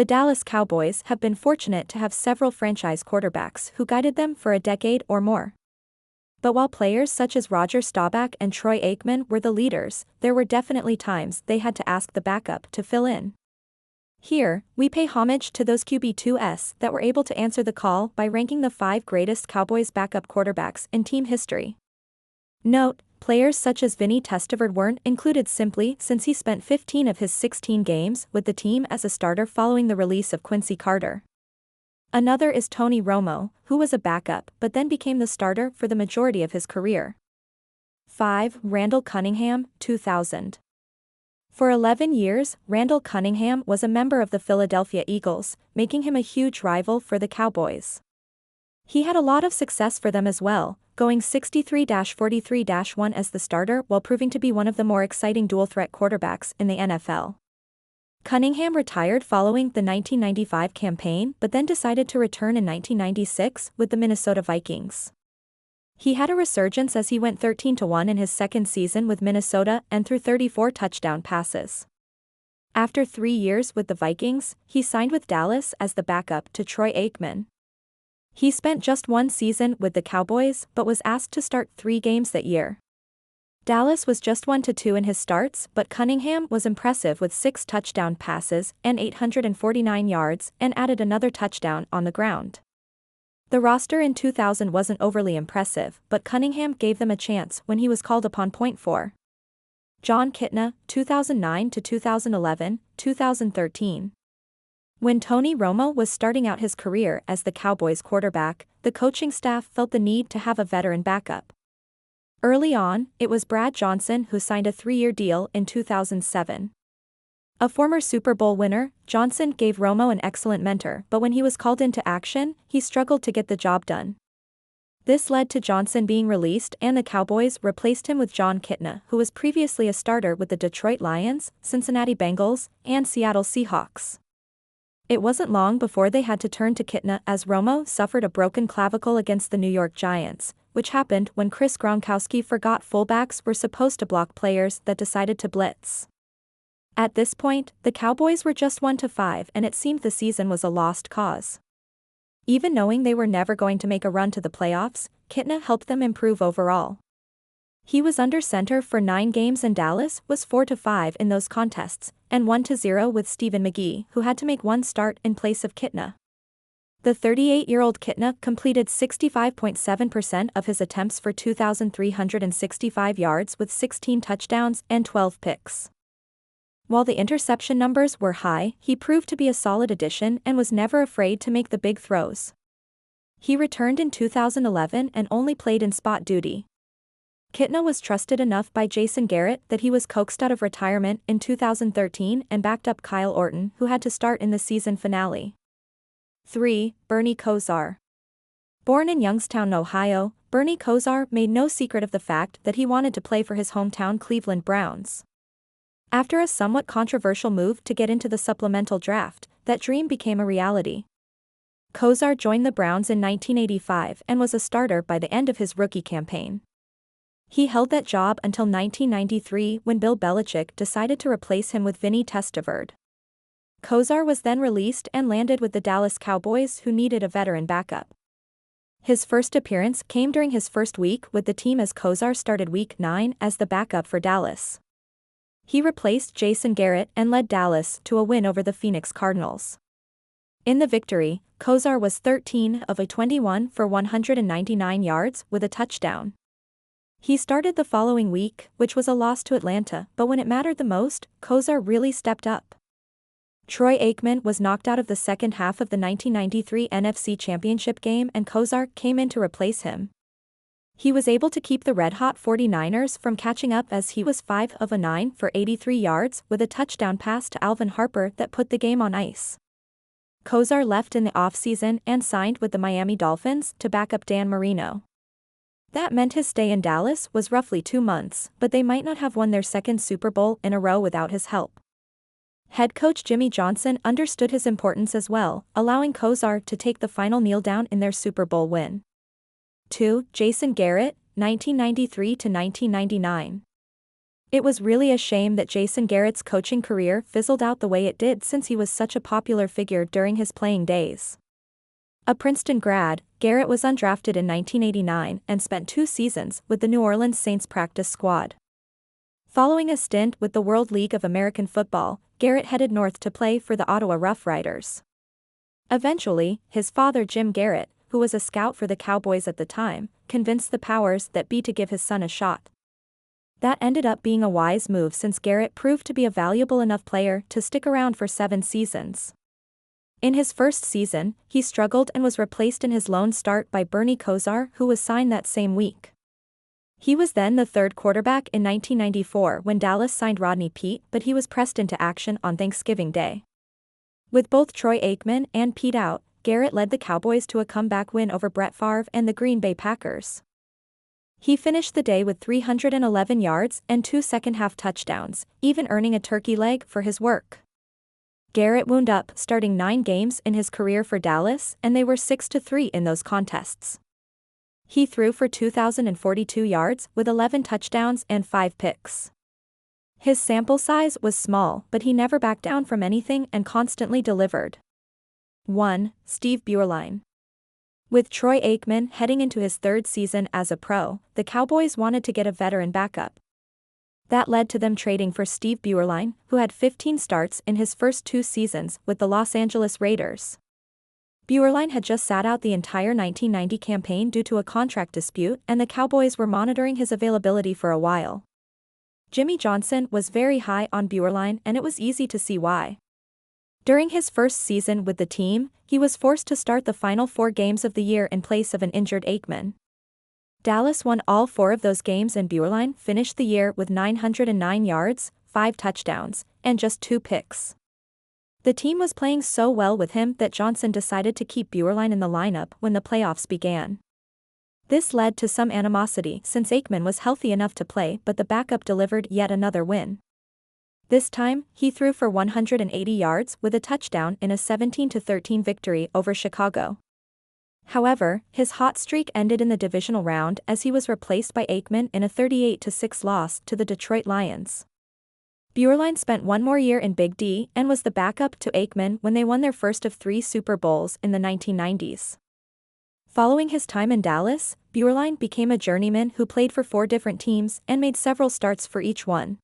The Dallas Cowboys have been fortunate to have several franchise quarterbacks who guided them for a decade or more. But while players such as Roger Staubach and Troy Aikman were the leaders, there were definitely times they had to ask the backup to fill in. Here, we pay homage to those QB2s that were able to answer the call by ranking the 5 greatest Cowboys backup quarterbacks in team history. Note, players such as Vinny Testaverde weren't included simply since he spent 15 of his 16 games with the team as a starter following the release of Quincy Carter. Another is Tony Romo, who was a backup but then became the starter for the majority of his career. 5. Randall Cunningham, 2000. For 11 years, Randall Cunningham was a member of the Philadelphia Eagles, making him a huge rival for the Cowboys. He had a lot of success for them as well, going 63-43-1 as the starter while proving to be one of the more exciting dual-threat quarterbacks in the NFL. Cunningham retired following the 1995 campaign but then decided to return in 1996 with the Minnesota Vikings. He had a resurgence as he went 13-1 in his second season with Minnesota and threw 34 touchdown passes. After 3 years with the Vikings, he signed with Dallas as the backup to Troy Aikman. He spent just 1 season with the Cowboys but was asked to start 3 games that year. Dallas was just 1-2 in his starts, but Cunningham was impressive with 6 touchdown passes and 849 yards and added another touchdown on the ground. The roster in 2000 wasn't overly impressive, but Cunningham gave them a chance when he was called upon. 4. Jon Kitna, 2009-2011, 2013. When Tony Romo was starting out his career as the Cowboys quarterback, the coaching staff felt the need to have a veteran backup. Early on, it was Brad Johnson who signed a 3-year deal in 2007. A former Super Bowl winner, Johnson gave Romo an excellent mentor, but when he was called into action, he struggled to get the job done. This led to Johnson being released and the Cowboys replaced him with Jon Kitna, who was previously a starter with the Detroit Lions, Cincinnati Bengals, and Seattle Seahawks. It wasn't long before they had to turn to Kitna as Romo suffered a broken clavicle against the New York Giants, which happened when Chris Gronkowski forgot fullbacks were supposed to block players that decided to blitz. At this point, the Cowboys were just 1-5 and it seemed the season was a lost cause. Even knowing they were never going to make a run to the playoffs, Kitna helped them improve overall. He was under center for 9 games and Dallas was 4-5 in those contests, and 1-0 with Stephen McGee, who had to make 1 start in place of Kitna. The 38-year-old Kitna completed 65.7% of his attempts for 2,365 yards with 16 touchdowns and 12 picks. While the interception numbers were high, he proved to be a solid addition and was never afraid to make the big throws. He returned in 2011 and only played in spot duty. Kitna was trusted enough by Jason Garrett that he was coaxed out of retirement in 2013 and backed up Kyle Orton, who had to start in the season finale. 3. Bernie Kosar. Born in Youngstown, Ohio, Bernie Kosar made no secret of the fact that he wanted to play for his hometown Cleveland Browns. After a somewhat controversial move to get into the supplemental draft, that dream became a reality. Kosar joined the Browns in 1985 and was a starter by the end of his rookie campaign. He held that job until 1993 when Bill Belichick decided to replace him with Vinny Testaverde. Kosar was then released and landed with the Dallas Cowboys, who needed a veteran backup. His first appearance came during his first week with the team as Kosar started Week 9 as the backup for Dallas. He replaced Jason Garrett and led Dallas to a win over the Phoenix Cardinals. In the victory, Kosar was 13 of 21 for 199 yards with a touchdown. He started the following week, which was a loss to Atlanta, but when it mattered the most, Kosar really stepped up. Troy Aikman was knocked out of the second half of the 1993 NFC Championship game and Kosar came in to replace him. He was able to keep the red-hot 49ers from catching up as he was 5 of 9 for 83 yards with a touchdown pass to Alvin Harper that put the game on ice. Kosar left in the offseason and signed with the Miami Dolphins to back up Dan Marino. That meant his stay in Dallas was roughly 2 months, but they might not have won their second Super Bowl in a row without his help. Head coach Jimmy Johnson understood his importance as well, allowing Kosar to take the final kneel down in their Super Bowl win. 2. Jason Garrett, 1993-1999. It was really a shame that Jason Garrett's coaching career fizzled out the way it did since he was such a popular figure during his playing days. A Princeton grad, Garrett was undrafted in 1989 and spent 2 seasons with the New Orleans Saints practice squad. Following a stint with the World League of American Football, Garrett headed north to play for the Ottawa Rough Riders. Eventually, his father Jim Garrett, who was a scout for the Cowboys at the time, convinced the powers that be to give his son a shot. That ended up being a wise move since Garrett proved to be a valuable enough player to stick around for 7 seasons. In his first season, he struggled and was replaced in his lone start by Bernie Kosar, who was signed that same week. He was then the third quarterback in 1994 when Dallas signed Rodney Peete, but he was pressed into action on Thanksgiving Day. With both Troy Aikman and Peete out, Garrett led the Cowboys to a comeback win over Brett Favre and the Green Bay Packers. He finished the day with 311 yards and 2 second-half touchdowns, even earning a turkey leg for his work. Garrett wound up starting 9 games in his career for Dallas, and they were 6-3 in those contests. He threw for 2,042 yards with 11 touchdowns and 5 picks. His sample size was small, but he never backed down from anything and constantly delivered. 1. Steve Beuerlein. With Troy Aikman heading into his 3rd season as a pro, the Cowboys wanted to get a veteran backup. That led to them trading for Steve Beuerlein, who had 15 starts in his first 2 seasons with the Los Angeles Raiders. Beuerlein had just sat out the entire 1990 campaign due to a contract dispute, and the Cowboys were monitoring his availability for a while. Jimmy Johnson was very high on Beuerlein, and it was easy to see why. During his first season with the team, he was forced to start the final 4 games of the year in place of an injured Aikman. Dallas won all 4 of those games and Beuerlein finished the year with 909 yards, 5 touchdowns, and just 2 picks. The team was playing so well with him that Johnson decided to keep Beuerlein in the lineup when the playoffs began. This led to some animosity since Aikman was healthy enough to play, but the backup delivered yet another win. This time, he threw for 180 yards with a touchdown in a 17-13 victory over Chicago. However, his hot streak ended in the divisional round as he was replaced by Aikman in a 38-6 loss to the Detroit Lions. Beuerlein spent 1 more year in Big D and was the backup to Aikman when they won their first of 3 Super Bowls in the 1990s. Following his time in Dallas, Beuerlein became a journeyman who played for 4 different teams and made several starts for each one.